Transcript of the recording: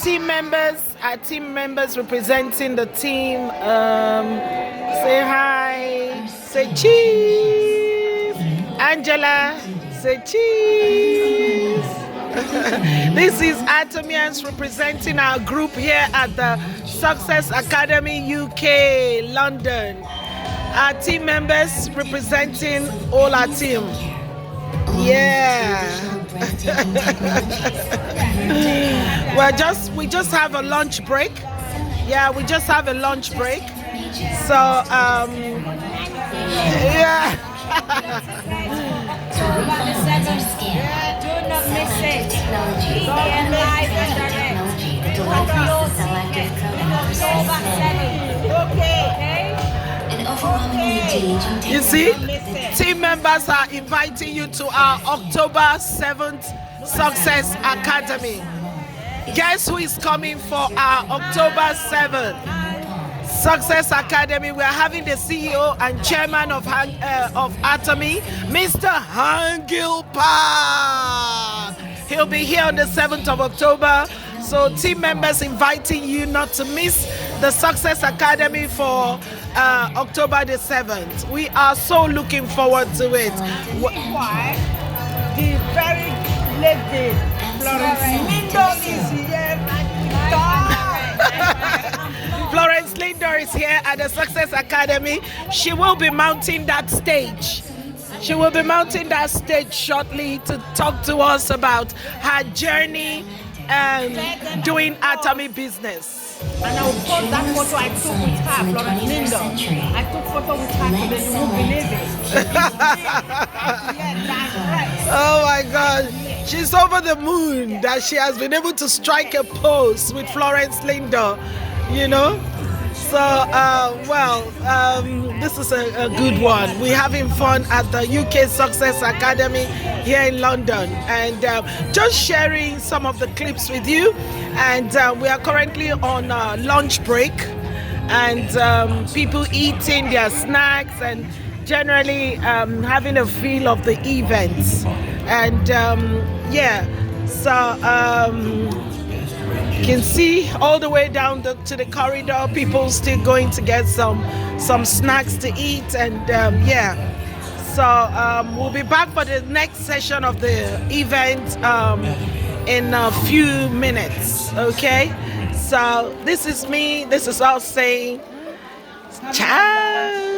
team members representing the team. Say hi. Say cheese. Angela, say cheese. This is Atomians representing our group here at the Success Academy UK, London. Our team members representing all our team. Yeah. we just have a lunch break. Yeah, we just have a lunch break. So yeah. Do not miss it. Don't live and direct. Okay. You see, team members are inviting you to our October 7th Success Academy. Guess who is coming for our October 7th Success Academy? We're having the CEO and chairman of Atomy, Mr. Hangil Park. He'll be here on the 7th of October. So team members inviting you not to miss the Success Academy for October the 7th. We are so looking forward to it. Why? The very lady Florence Lindo is here. Florence Linder is here at the Success Academy. She will be mounting that stage. She will be mounting that stage shortly to talk to us about her journey doing Atomy Business. And I will post that photo I took with her, Florence Lindo. I took photo with her so that you won't believe it. Yeah, that's right. Oh my God. She's over the moon that she has been able to strike a pose with Florence Lindo, you know. So, this is a good one. We're having fun at the UK Success Academy here in London, and just sharing some of the clips with you. And we are currently on lunch break, and people eating their snacks and generally having a feel of the events. And yeah, so you can see all the way down to the corridor, people still going to get some snacks to eat, and yeah. So we'll be back for the next session of the event in a few minutes. Okay. So this is me. This is us saying ciao.